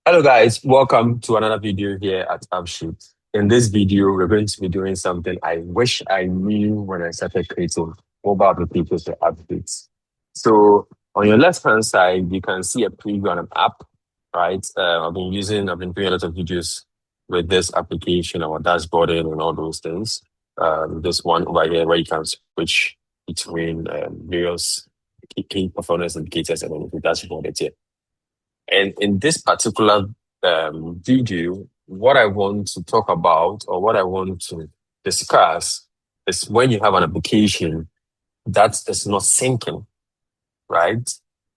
Hello guys, welcome to another video here at AppSheet. In this video, we're going to be doing something I wish I knew when I started creating mobile applications for updates. So on your left-hand side, you can see a preview on an app, right? I've been doing a lot of videos with this application, our dashboarding and all those things. This one over here where you can switch between various key performance indicators and then the dashboard here. And in this particular video, what I want to talk about or what I want to discuss is when you have an application that is not syncing, right?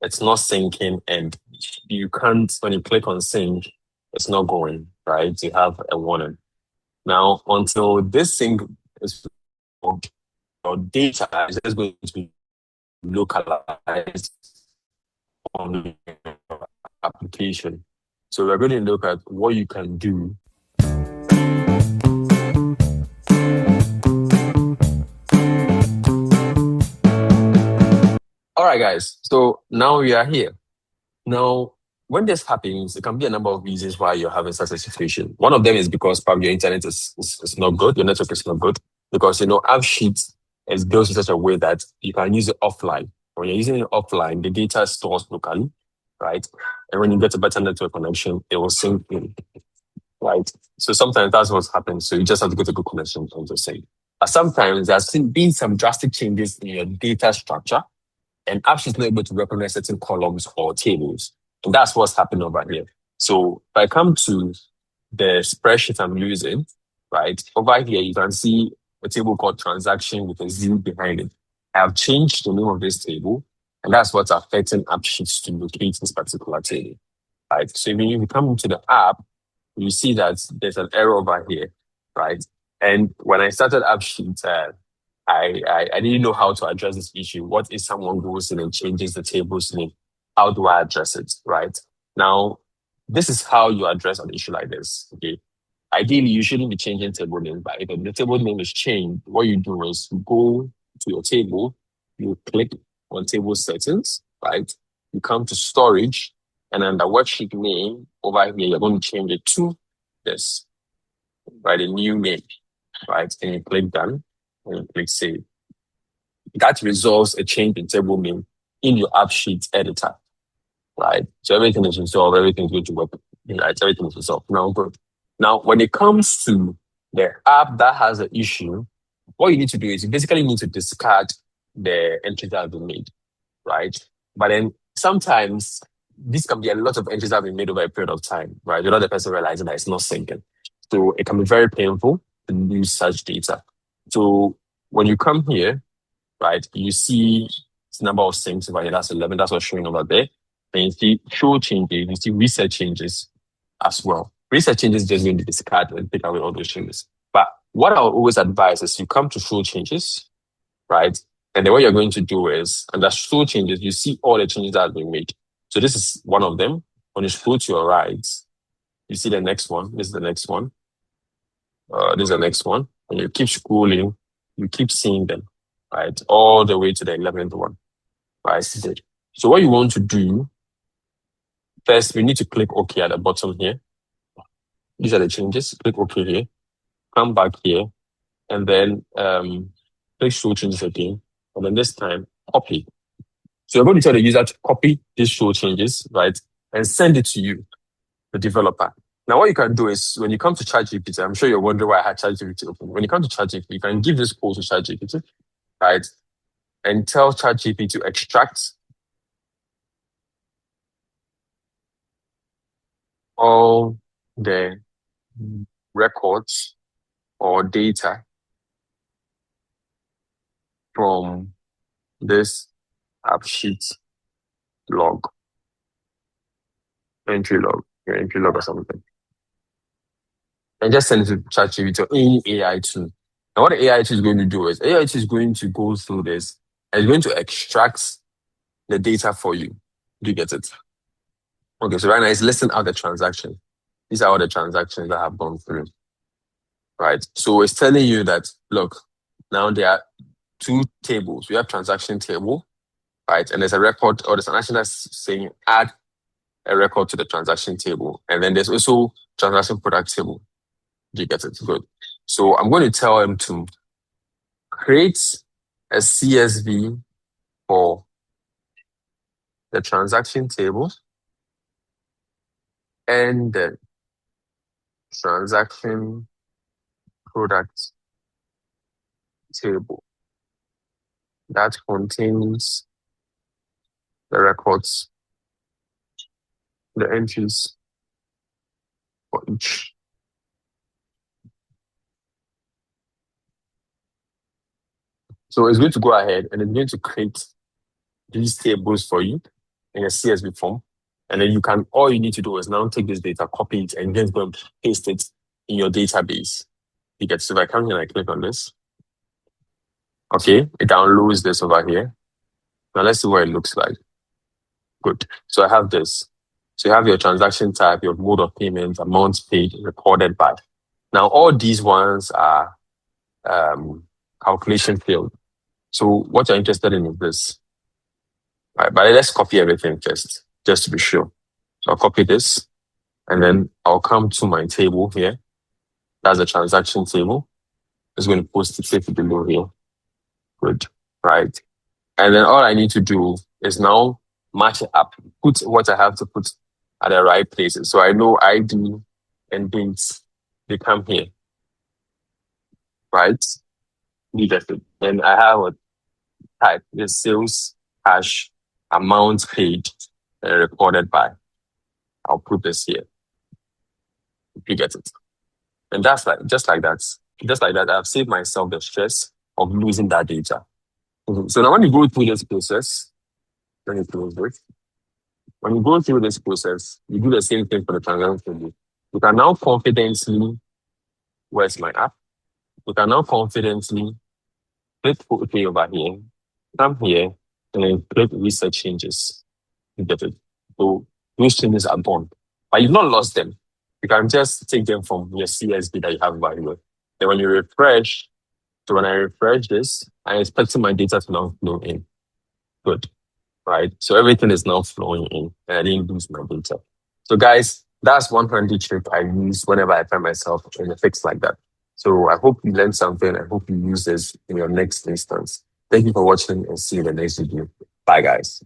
It's not syncing and you can't, when you click on sync, it's not going, right? You have a warning. Now, until this sync is resolved, your data is just going to be localized on your application. So we're going to look at what you can do. All right, guys. So now we are here. Now, when this happens, there can be a number of reasons why you're having such a situation. One of them is because probably your internet is not good, your network is not good. Because AppSheet is built in such a way that you can use it offline. When you're using it offline, the data stores locally, right? And when you get a better network connection, it will sync in, right? So sometimes that's what's happening. So you just have to get a good connection, I'm just saying. But sometimes there's been some drastic changes in your data structure, and AppSheet is not able to recognize certain columns or tables. And that's what's happening over here. So if I come to the spreadsheet I'm using, right, over here, you can see a table called transaction with a Z behind it. I have changed the name of this table, and that's what's affecting AppSheet to locate this particular table, right? So when you come into the app, you see that there's an error over here, right? And when I started AppSheet, I didn't know how to address this issue. What if someone goes in and changes the table's name? How do I address it, right? Now, this is how you address an issue like this, okay? Ideally, you shouldn't be changing table names, but if the table name is changed, what you do is you go to your table, you click on table settings, right? You come to storage, and then the worksheet name over here, you're going to change it to this, right? A new name, right? And you click done, and you click save. That resolves a change in table name in your AppSheet editor, right? So everything is resolved, everything's going to work, right? Everything is resolved. Now, good. Now, when it comes to the app that has an issue, what you need to do is you basically need to discard the entries that have been made, right? But then sometimes this can be a lot of entries that have been made over a period of time, right? Without the person realizing that it's not syncing. So it can be very painful to lose such data. So when you come here, right, you see the number of syncs over here, that's 11, that's what's showing over there. And you see show changes, you see reset changes as well. Reset changes just going to discard and take away all those changes. But what I would always advise is you come to show changes, right? And then what you're going to do is, under show changes, you see all the changes that have been made. So this is one of them. When you scroll to your right, you see the next one. This is the next one. This is the next one. And you keep scrolling, you keep seeing them, right? All the way to the 11th one, right? So what you want to do, first, we need to click OK at the bottom here. These are the changes. Click OK here. Come back here. And then click show changes again. And then this time, copy. So you're going to tell the user to copy these show changes, right? And send it to you, the developer. Now, what you can do is when you come to ChatGPT, I'm sure you're wondering why I had ChatGPT open. When you come to ChatGPT, you can give this code to ChatGPT, right? And tell ChatGPT to extract all the records or data from this AppSheet log, entry log, your entry log or something. And just send it to ChatGPT or any AI tool. Now, what the AI tool is going to do is AI tool is going to go through this and it's going to extract the data for you. Do you get it? Okay, so right now it's listing out the transaction. These are all the transactions that have gone through. Right. So it's telling you that, look, now there are two tables. We have transaction table, right? And there's a record or there's an action that's saying add a record to the transaction table. And then there's also transaction product table. You get it? Good. So I'm going to tell him to create a CSV for the transaction table and the transaction product table that contains the records, the entries for each. So it's going to go ahead and it's going to create these tables for you in a CSV form. And then all you need to do is now take this data, copy it, and just go and paste it in your database. You get, so if I come here and I click on this, okay, it downloads this over here. Now let's see what it looks like. Good. So I have this. So you have your transaction type, your mode of payment, amounts paid, recorded by. Now all these ones are calculation field. So what you're interested in is this. All right, but let's copy everything first, just to be sure. So I'll copy this, and then I'll come to my table here. That's the transaction table. I'm just going to post it below here. Good. Right. And then all I need to do is now match it up, put what I have to put at the right places. So I know ID and dates, they come here, right? Leadership. And I have a type, the sales hash amount paid and recorded by. I'll put this here. You get it. And that's like, just like that. Just like that, I've saved myself the stress of losing that data. So now when you go through this process, let me close this. When you go through this process, you do the same thing for the transaction. You can now confidently, where's my app? You can now confidently click OK over here, come here, and then click reset changes. You get it. So those changes are done. But you've not lost them. You can just take them from your CSV that you have over here. Then when you refresh, so when I refresh this, I'm expecting my data to now flow in. Good. Right? So everything is now flowing in and I didn't lose my data. So guys, that's one handy trick I use whenever I find myself in a fix like that. So I hope you learned something. I hope you use this in your next instance. Thank you for watching and see you in the next video. Bye guys.